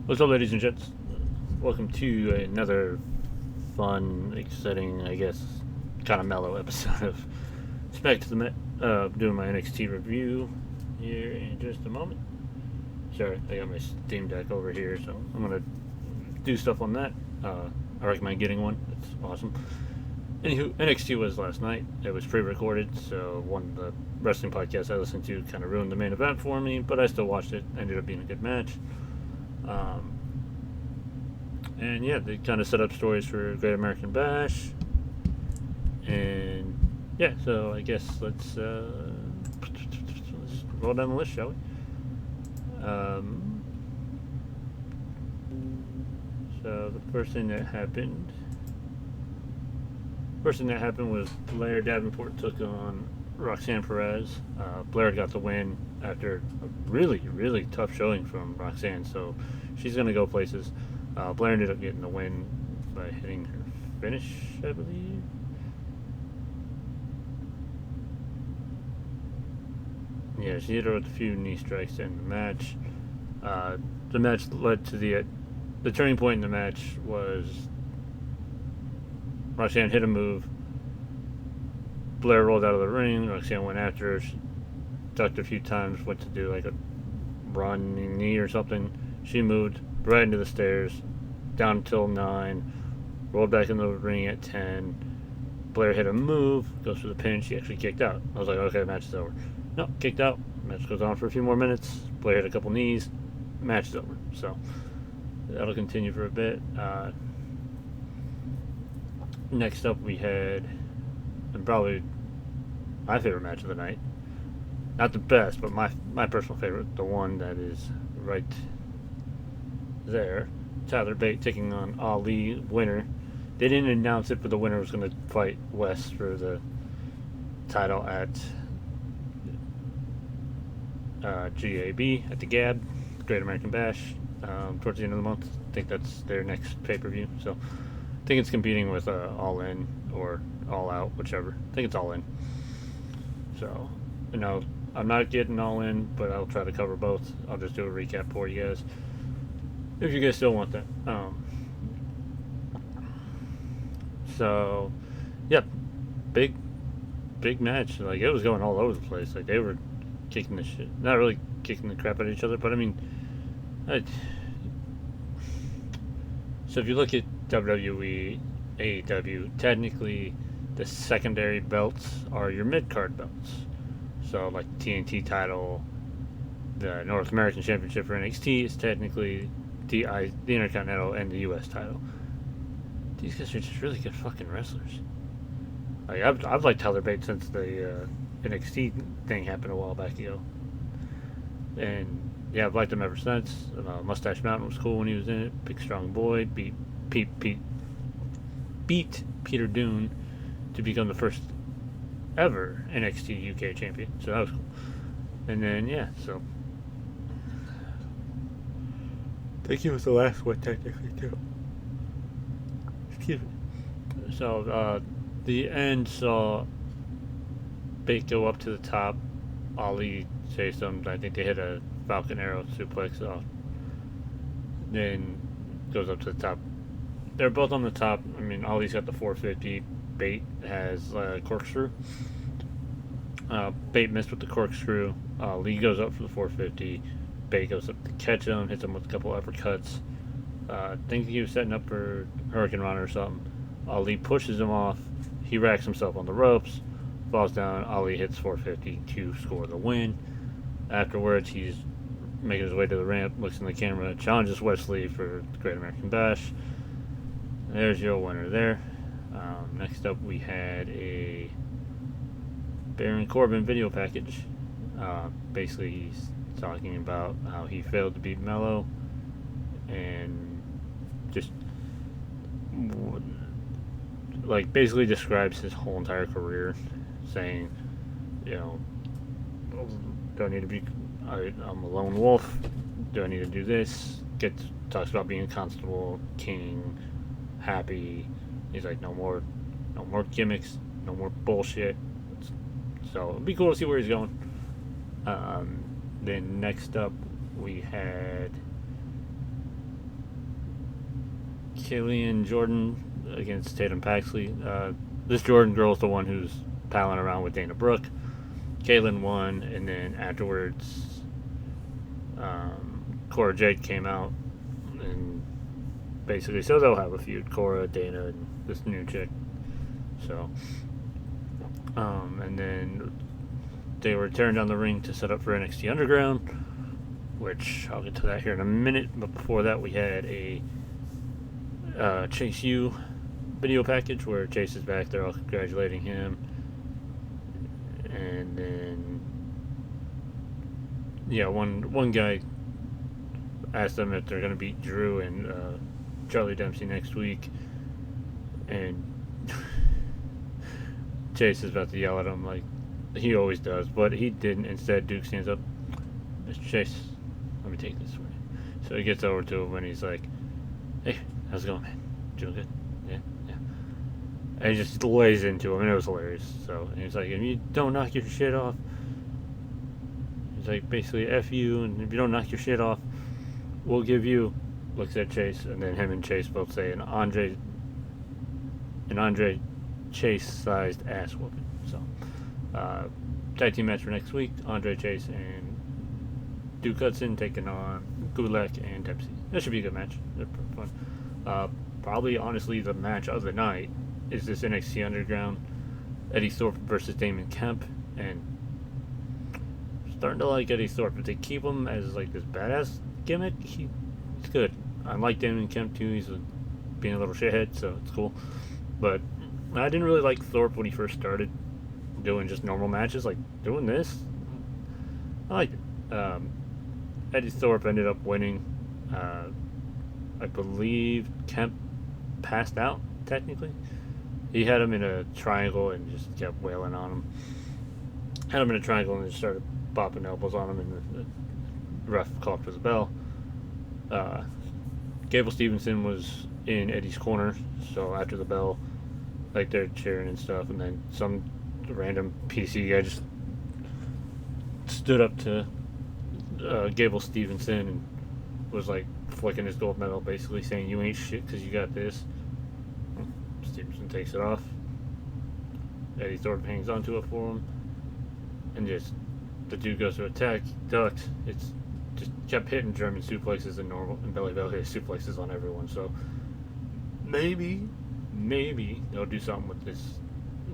What's up, ladies and gents? Welcome to another fun, exciting, I guess, kind of mellow episode of Smack to the Met. Doing my NXT review here in just a moment. Sorry, I got my Steam Deck over here, so I'm gonna do stuff on that. I recommend getting one. It's awesome. Anywho, NXT was last night. It was pre-recorded, so one of the wrestling podcasts I listened to kind of ruined the main event for me, but I still watched it. Ended up being a good match. Um, and yeah, they kind of set up stories for Great American Bash. And yeah, so I guess let's roll down the list, shall we? So the first thing that happened was Blair Davenport took on Roxanne Perez. Blair got the win after a really, really tough showing from Roxanne, so she's going to go places. Blair ended up getting the win by hitting her finish, I believe. Yeah, she hit her with a few knee strikes in the match. The match led to the turning point in the match was Roxanne hit a move. Blair rolled out of the ring. Roxanne went after her. She ducked a few times, went to do like a running knee or something. She moved right into the stairs, down until 9, rolled back in the ring at 10. Blair hit a move, goes for the pin. She actually kicked out. I was like, okay, the match is over. No, kicked out. Match goes on for a few more minutes. Blair hit a couple knees. Match is over. So that'll continue for a bit. Next up, we had, and probably my favorite match of the night. Not the best, but my personal favorite. The one that is right there. Tyler Bate taking on Ali, winner. They didn't announce it, but the winner was going to fight West for the title at GAB, at the GAB, Great American Bash, towards the end of the month. I think that's their next pay-per-view. So I think it's competing with All In or All Out, whichever. I think it's All In. So, I'm not getting All In, but I'll try to cover both. I'll just do a recap for you guys if you guys still want that. So, yeah, big match. Like, it was going all over the place. Like, they were kicking the shit. Not really kicking the crap out of each other, but I mean, so if you look at WWE, AEW, technically the secondary belts are your mid-card belts. So, like, the TNT title, the North American Championship for NXT is technically the Intercontinental and the US title. These guys are just really good fucking wrestlers. Like, I've liked Tyler Bate since the NXT thing happened a while back ago. And yeah, I've liked him ever since. Mustache Mountain was cool when he was in it. Big strong boy. Beat Peter Dune to become the first ever NXT UK champion. So that was cool. And then yeah, so I think he was the last one technically too. Excuse me. So the end saw Bate go up to the top. Ali say something. I think they hit a Falcon Arrow suplex off. Then goes up to the top. They're both on the top. I mean, Ali's got the 450. Bate has corkscrew. Bate missed with the corkscrew. Lee goes up for the 450. Bate goes up to catch him, hits him with a couple uppercuts. I think he was setting up for Hurricane Run or something. Ali pushes him off. He racks himself on the ropes, falls down. Ali hits 450 to score the win. Afterwards, he's making his way to the ramp, looks in the camera, challenges Wesley for the Great American Bash. There's your winner there. Next up, we had a Baron Corbin video package. Basically, he's talking about how he failed to beat Mello and just like basically describes his whole entire career, saying, do I need to be? I'm a lone wolf. Do I need to do this? Talks about being a constable, king, happy. He's like, no more gimmicks, no more bullshit. So it'd be cool to see where he's going. Then next up, we had Killian Jordan against Tatum Paxley. This Jordan girl's the one who's palling around with Dana Brooke. Kaylin won, and then afterwards, Cora Jade came out, and basically, so they'll have a feud. Cora, Dana, and this new chick. So, and then they were tearing down the ring to set up for NXT Underground, which I'll get to that here in a minute. But before that, we had a Chase U video package where Chase is back. They're all congratulating him. And then, yeah, one guy asked them if they're going to beat Drew and Charlie Dempsey next week. And Chase is about to yell at him like he always does, but he didn't. Instead, Duke stands up. Mr. Chase, let me take this for you. So he gets over to him and he's like, hey, how's it going, man? Doing good? Yeah. And he just lays into him, and it was hilarious. So, and he's like, if you don't knock your shit off, he's like, basically, F you, and if you don't knock your shit off, we'll give you, looks at Chase, and then him and Chase both say an Andre Chase-sized ass whooping. So, tag team match for next week, Andre Chase and Duke Hudson taking on Gulak and Dempsey. That should be a good match. They're fun. Probably, honestly, the match of the night is this NXT Underground Eddie Thorpe versus Damon Kemp, and starting to like Eddie Thorpe. If they keep him as like this badass gimmick, he's good. I like Damon Kemp too. He's being a little shithead, so it's cool. But I didn't really like Thorpe when he first started doing just normal matches. Like doing this, I liked it. Eddie Thorpe ended up winning. I believe Kemp passed out technically. He had him in a triangle and just kept wailing on him. Had him in a triangle and just started bopping elbows on him, and the ref called for the bell. Gable Stevenson was in Eddie's corner, so after the bell, like they're cheering and stuff, and then some random PC guy just stood up to Gable Stevenson and was like flicking his gold medal, basically saying, "You ain't shit because you got this." Stevenson takes it off. Eddie Thorpe hangs onto it for him, and just the dude goes to attack, ducks. It's just kept hitting German suplexes and belly hit suplexes on everyone. So maybe they'll do something with this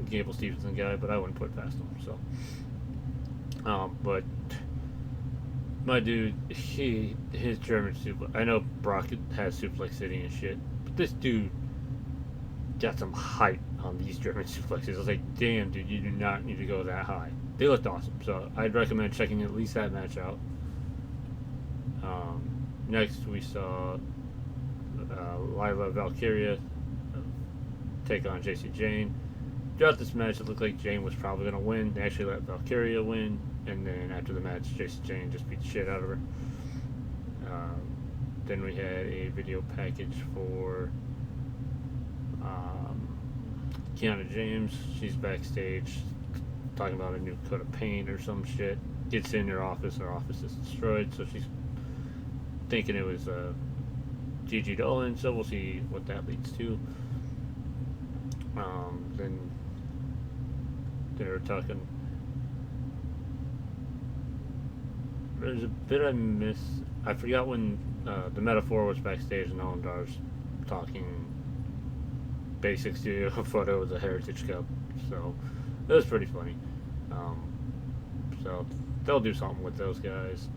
Gable Stevenson guy, but I wouldn't put it past him. So, but my dude, his German suplex. I know Brock has suplex city and shit, but this dude got some height on these German suplexes. I was like, damn, dude, you do not need to go that high. They looked awesome, so I'd recommend checking at least that match out. Next, we saw Lila Valkyria take on JC Jane. Throughout this match, it looked like Jane was probably going to win. They actually let Valkyria win, and then after the match, JC Jane just beat the shit out of her. Then we had a video package for Kiana James. She's backstage talking about a new coat of paint or some shit. Gets in her office is destroyed, so she's thinking it was Gigi Dolan, so we'll see what that leads to. Then they were talking. There's a bit I missed. I forgot when the Metaphor was backstage and Nolan Dar's talking basics to a photo of the Heritage Cup, so it was pretty funny. So they'll do something with those guys.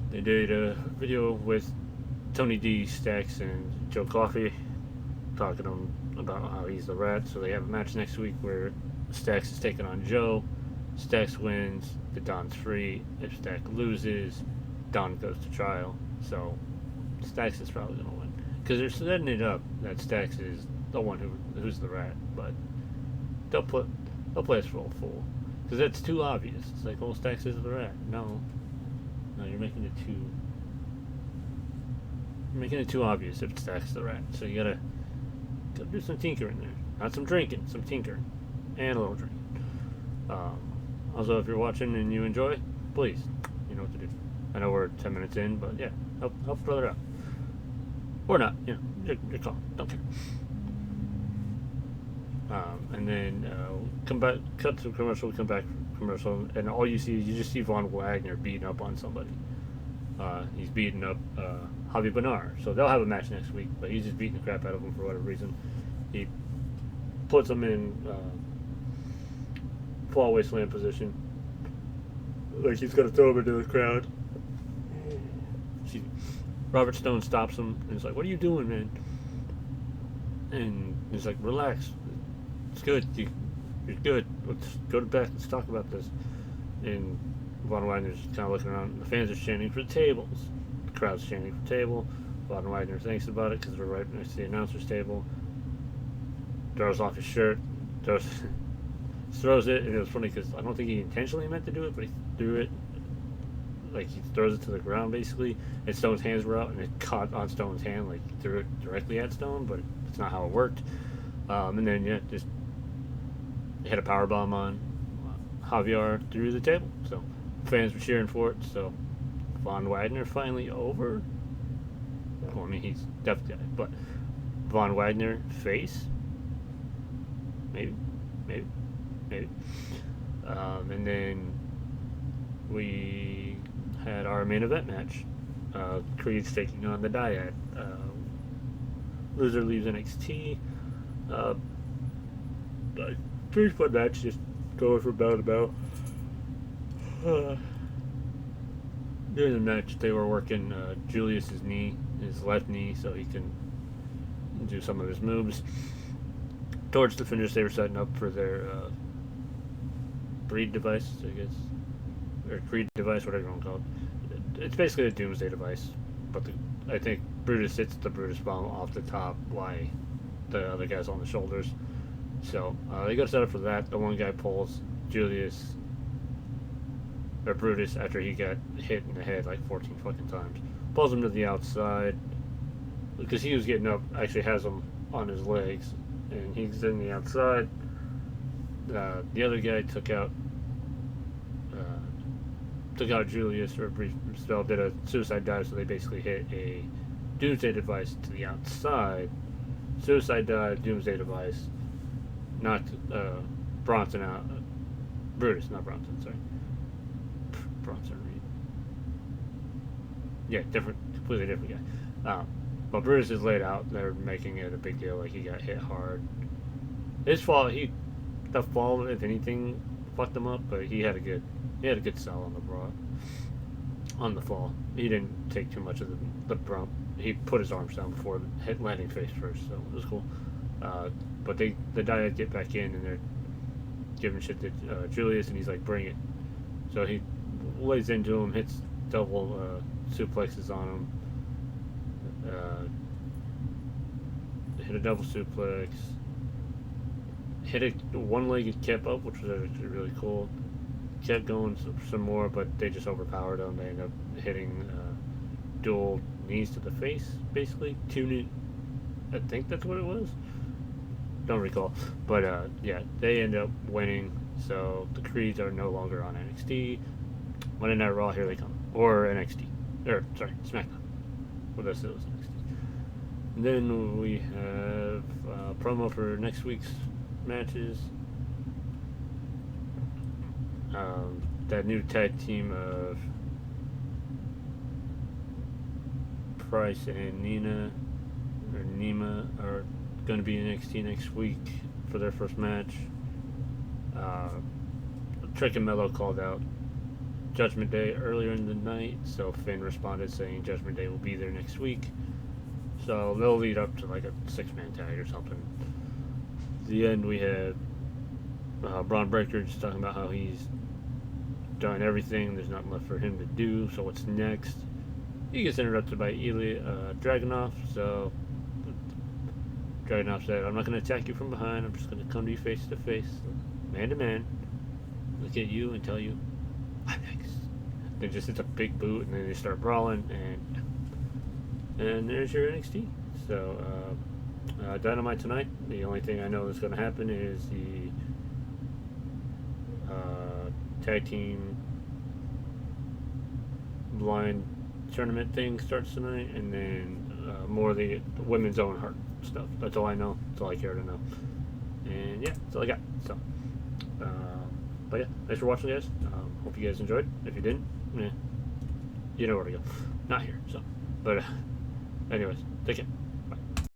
They did a video with Tony D, Stax, and Joe Coffey, talking to him about how he's the rat. So they have a match next week where Stax is taking on Joe. Stax wins, the Don's free. If Stax loses, Don goes to trial. So Stax is probably going to win, because they're setting it up that Stax is the one who's the rat, but they'll play us for a fool, because it's too obvious. It's like, oh, Stax is the rat. No, you're making it too obvious if Stax the rat. So you gotta do some tinkering there. Not some drinking, some tinkering, and a little drinking. Also, if you're watching and you enjoy, please, you know what to do. I know we're 10 minutes in, but yeah, help brother out. or not. Your call. Don't care. And then come back, cut to commercial, come back from commercial, and all you see is you just see Von Wagner beating up on somebody. He's beating up Javi Benar, so they'll have a match next week. But he's just beating the crap out of him for whatever reason. He puts him in fallaway slam position, like he's gonna throw him into the crowd. Robert Stone stops him and he's like, "What are you doing, man?" And he's like, "Relax. It's good. You're good. Let's go to bed. Let's talk about this." And Von Wagner's kind of looking around. And the fans are chanting for tables. The crowd's chanting for table. Von Wagner thinks about it because we're right next to the announcer's table. Throws off his shirt. Throws it. And it was funny because I don't think he intentionally meant to do it, but he threw it. Like he throws it to the ground basically, and Stone's hands were out, and it caught on Stone's hand, like he threw it directly at Stone, but it's not how it worked. And then just hit a power bomb on Javier through the table. So fans were cheering for it. So Von Wagner finally over. Well, I mean he's definitely, but Von Wagner face, maybe. And then we had our main event match. Creed's taking on the Dyad. Loser leaves NXT. Pretty fun match, just going from bell to bell. During the match, they were working Julius's knee, his left knee, so he can do some of his moves. Towards the finish, they were setting up for their breed device, I guess. Or Creed device, whatever you want to call it. It's basically a Doomsday device, but I think Brutus hits the Brutus bomb off the top, why the other guy's on the shoulders. So they got set up for that. The one guy pulls Julius or Brutus after he got hit in the head like 14 fucking times. Pulls him to the outside because he was getting up. Actually has him on his legs, and he's in the outside. The other guy took out Julius for a brief spell, did a suicide dive, so they basically hit a Doomsday device to the outside. Suicide dive, Doomsday device, knocked Bronson out. Brutus, not Bronson, sorry. Bronson Reed. Yeah, completely different guy. But Brutus is laid out. They're making it a big deal, like he got hit hard. His fall, the fall, if anything, fucked him up, but he had a good sell on the fall. He didn't take too much of the bump. He put his arms down before landing face first, so it was cool. But the Dyad get back in, and they're giving shit to Julius, and he's like, "Bring it." So he lays into him, hits double suplexes on him. Hit a double suplex. Hit a one-legged kip up, which was actually really cool. Kept going some more, but they just overpowered him. They ended up hitting dual knees to the face, basically. I think that's what it was. Don't recall. But yeah, they end up winning. So the Creeds are no longer on NXT. Monday Night Raw, here they come. Or NXT. SmackDown. Well, that's it was NXT. And then we have promo for next week's matches. That new tag team of Price and Nima are going to be in NXT next week for their first match. Trick and Mello called out Judgment Day earlier in the night, so Finn responded saying Judgment Day will be there next week. So they'll lead up to like a 6-man tag or something. At the end, we had Braun Breaker just talking about how he's done everything. There's nothing left for him to do. So what's next? He gets interrupted by Ilya Dragunov. So Dragunov said, "I'm not going to attack you from behind. I'm just going to come to you face to face, man to man. Look at you and tell you, I'm next." Then just hits a big boot, and then they start brawling, and there's your NXT. So Dynamite tonight. The only thing I know that's going to happen is the tag team blind tournament thing starts tonight, and then more of the women's own heart stuff. That's all I know. That's all I care to know. And yeah, that's all I got. So, but yeah, thanks for watching, guys. Hope you guys enjoyed. If you didn't, you know where to go. Not here. So, but anyways, take care.